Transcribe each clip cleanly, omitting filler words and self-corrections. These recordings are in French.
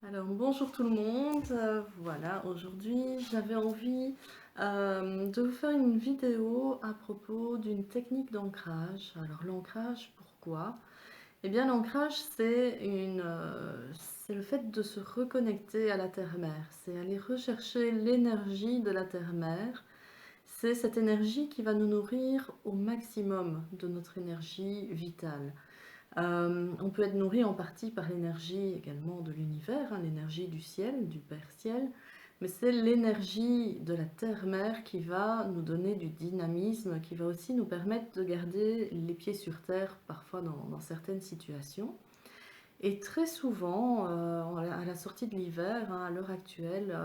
Alors bonjour tout le monde, voilà, aujourd'hui j'avais envie de vous faire une vidéo à propos d'une technique d'ancrage. Alors l'ancrage, pourquoi? Eh bien l'ancrage c'est le fait de se reconnecter à la terre-mère, c'est aller rechercher l'énergie de la terre-mère, c'est cette énergie qui va nous nourrir au maximum de notre énergie vitale. On peut être nourri en partie par l'énergie également de l'univers, hein, l'énergie du ciel, du Père Ciel, mais c'est l'énergie de la Terre-Mère qui va nous donner du dynamisme, qui va aussi nous permettre de garder les pieds sur terre, parfois dans certaines situations. Et très souvent, à la sortie de l'hiver, hein, à l'heure actuelle,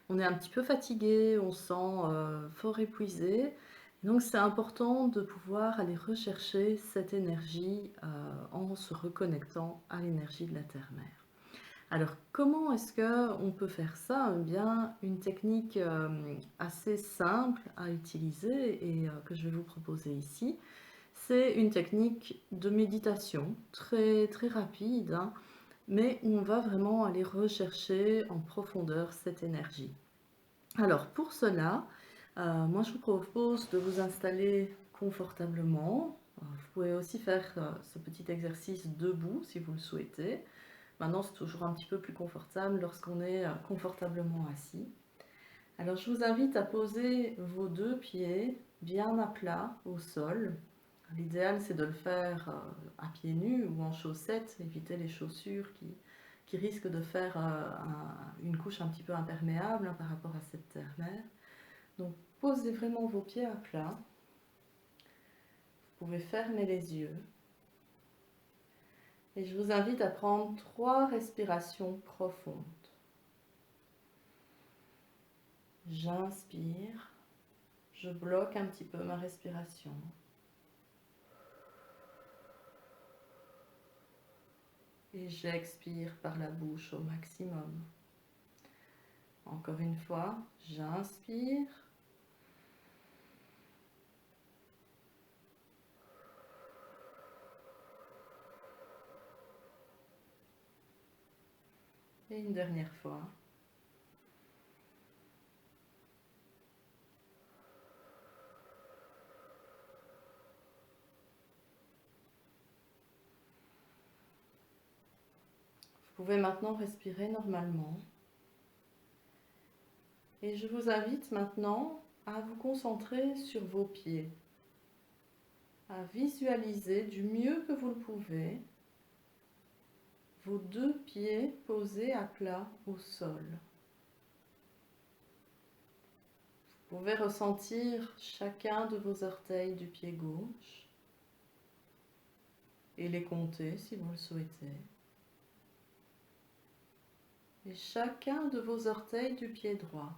on est un petit peu fatigué, on se sent fort épuisé. Donc c'est important de pouvoir aller rechercher cette énergie en se reconnectant à l'énergie de la Terre-Mère. Alors comment est-ce qu'on peut faire ça? Eh bien, une technique assez simple à utiliser et que je vais vous proposer ici, c'est une technique de méditation très, très rapide, hein, mais où on va vraiment aller rechercher en profondeur cette énergie. Alors pour cela, moi je vous propose de vous installer confortablement. Vous pouvez aussi faire ce petit exercice debout si vous le souhaitez. Maintenant c'est toujours un petit peu plus confortable lorsqu'on est confortablement assis. Alors je vous invite à poser vos deux pieds bien à plat au sol. L'idéal c'est de le faire à pieds nus ou en chaussettes, éviter les chaussures qui risquent de faire une couche un petit peu imperméable, hein, par rapport à cette terre-mère. Donc posez vraiment vos pieds à plat. Vous pouvez fermer les yeux. Et je vous invite à prendre 3 respirations profondes. J'inspire. Je bloque un petit peu ma respiration. Et j'expire par la bouche au maximum. Encore une fois, j'inspire. Et une dernière fois. Vous pouvez maintenant respirer normalement. Et je vous invite maintenant à vous concentrer sur vos pieds, à visualiser du mieux que vous le pouvez vos deux pieds posés à plat au sol. Vous pouvez ressentir chacun de vos orteils du pied gauche et les compter si vous le souhaitez. Et chacun de vos orteils du pied droit.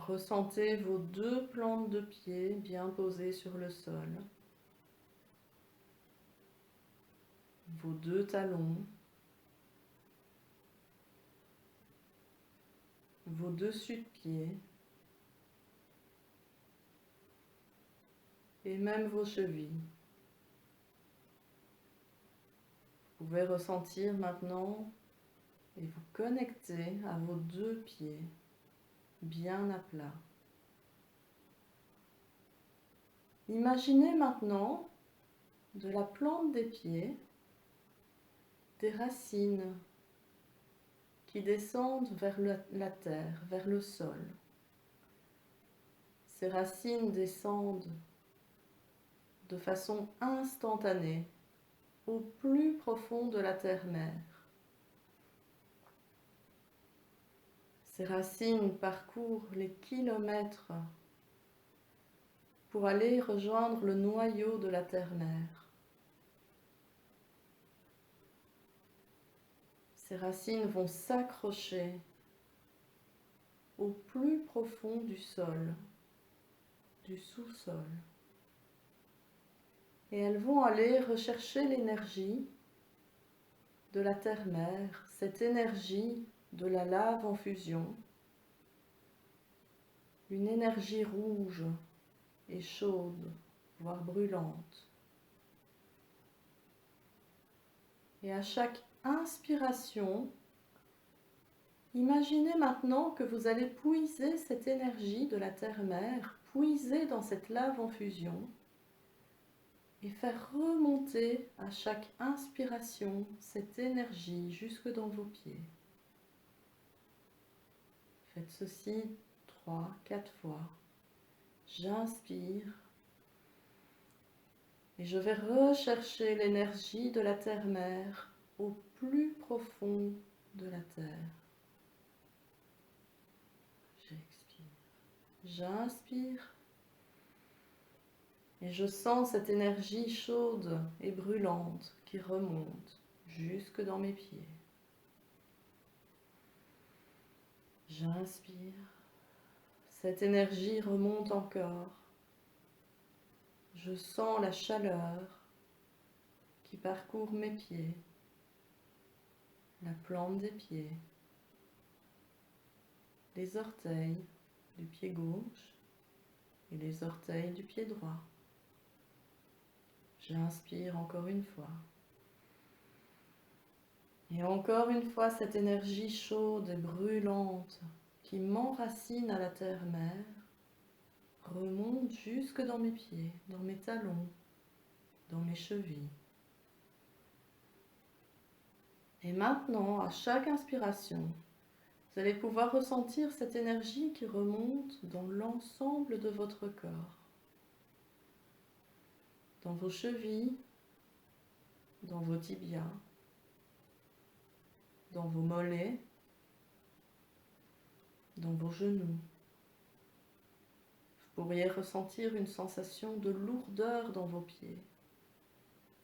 Ressentez vos deux plantes de pied bien posées sur le sol. Vos deux talons. Vos dessus de pied. Et même vos chevilles. Vous pouvez ressentir maintenant et vous connecter à vos deux pieds bien à plat. Imaginez maintenant de la plante des pieds des racines qui descendent vers la terre, vers le sol. Ces racines descendent de façon instantanée au plus profond de la terre-mère. Ces racines parcourent les kilomètres pour aller rejoindre le noyau de la terre-mère. Ces racines vont s'accrocher au plus profond du sol, du sous-sol. Et elles vont aller rechercher l'énergie de la terre-mère, cette énergie de la lave en fusion, une énergie rouge et chaude, voire brûlante. Et à chaque inspiration, imaginez maintenant que vous allez puiser cette énergie de la terre-mère, puiser dans cette lave en fusion et faire remonter à chaque inspiration cette énergie jusque dans vos pieds. Faites ceci 3, 4 fois. J'inspire et je vais rechercher l'énergie de la terre-mère au plus profond de la terre. J'expire. J'inspire et je sens cette énergie chaude et brûlante qui remonte jusque dans mes pieds. J'inspire. Cette énergie remonte encore. Je sens la chaleur qui parcourt mes pieds, la plante des pieds, les orteils du pied gauche et les orteils du pied droit. J'inspire encore une fois. Et encore une fois, cette énergie chaude et brûlante qui m'enracine à la terre-mère remonte jusque dans mes pieds, dans mes talons, dans mes chevilles. Et maintenant, à chaque inspiration, vous allez pouvoir ressentir cette énergie qui remonte dans l'ensemble de votre corps, dans vos chevilles, dans vos tibias, dans vos mollets, dans vos genoux. Vous pourriez ressentir une sensation de lourdeur dans vos pieds.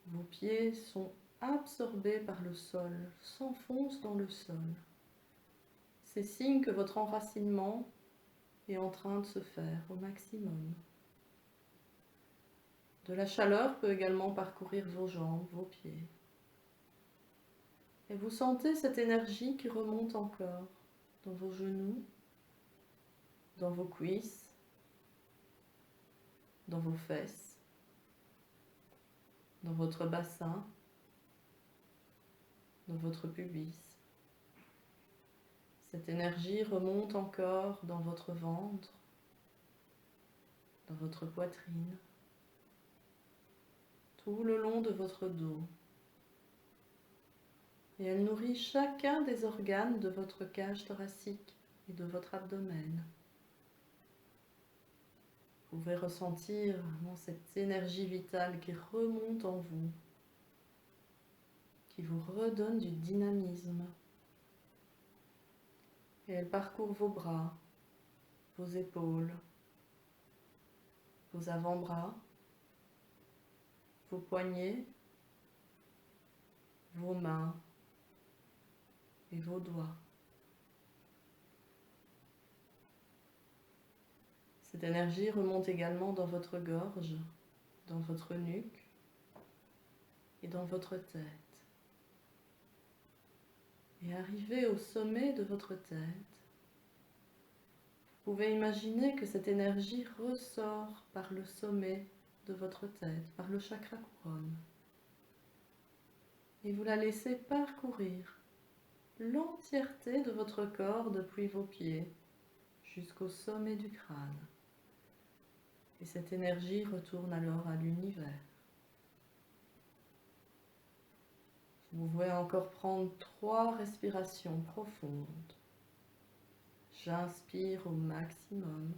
Vos pieds sont absorbés par le sol, s'enfoncent dans le sol. C'est signe que votre enracinement est en train de se faire au maximum. De la chaleur peut également parcourir vos jambes, vos pieds. Et vous sentez cette énergie qui remonte encore dans vos genoux, dans vos cuisses, dans vos fesses, dans votre bassin, dans votre pubis. Cette énergie remonte encore dans votre ventre, dans votre poitrine, tout le long de votre dos. Et elle nourrit chacun des organes de votre cage thoracique et de votre abdomen. Vous pouvez ressentir cette énergie vitale qui remonte en vous, qui vous redonne du dynamisme. Et elle parcourt vos bras, vos épaules, vos avant-bras, vos poignets, vos mains et vos doigts. Cette énergie remonte également dans votre gorge, dans votre nuque et dans votre tête. Et arrivé au sommet de votre tête, vous pouvez imaginer que cette énergie ressort par le sommet de votre tête, par le chakra couronne. Et vous la laissez parcourir l'entièreté de votre corps depuis vos pieds jusqu'au sommet du crâne. Et cette énergie retourne alors à l'univers. Vous pouvez encore prendre 3 respirations profondes. J'inspire au maximum.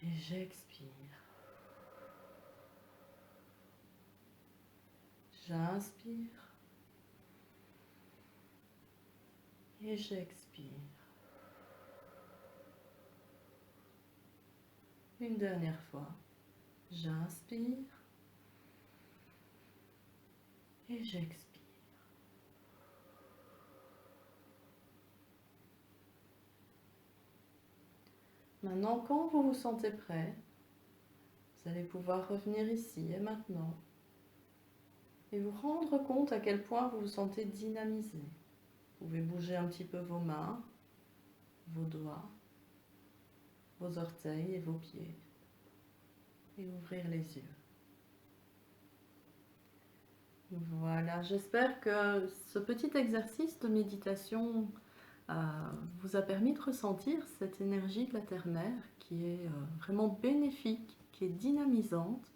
Et j'expire. J'inspire. Et j'expire. Une dernière fois. J'inspire. Et j'expire. Maintenant, quand vous vous sentez prêt, vous allez pouvoir revenir ici et maintenant et vous rendre compte à quel point vous vous sentez dynamisé. Vous pouvez bouger un petit peu vos mains, vos doigts, vos orteils et vos pieds et ouvrir les yeux. Voilà, j'espère que ce petit exercice de méditation euh, vous a permis de ressentir cette énergie de la terre-mère qui est vraiment bénéfique, qui est dynamisante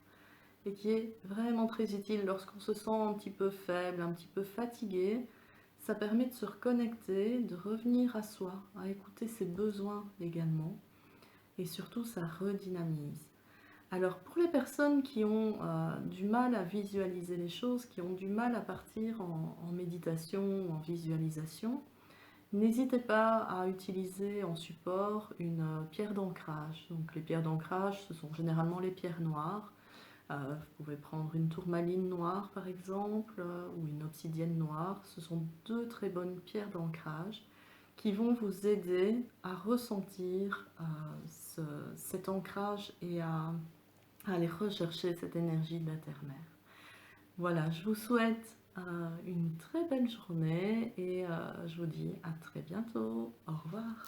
et qui est vraiment très utile lorsqu'on se sent un petit peu faible, un petit peu fatigué. Ça permet de se reconnecter, de revenir à soi, à écouter ses besoins également et surtout ça redynamise. Alors pour les personnes qui ont du mal à visualiser les choses, qui ont du mal à partir en méditation ou en visualisation, n'hésitez pas à utiliser en support une pierre d'ancrage. Donc les pierres d'ancrage, ce sont généralement les pierres noires. Vous pouvez prendre une tourmaline noire par exemple, ou une obsidienne noire. Ce sont deux très bonnes pierres d'ancrage qui vont vous aider à ressentir cet ancrage et à aller rechercher cette énergie de la terre-mère. Voilà, je vous souhaite une très belle journée et je vous dis à très bientôt. Au revoir.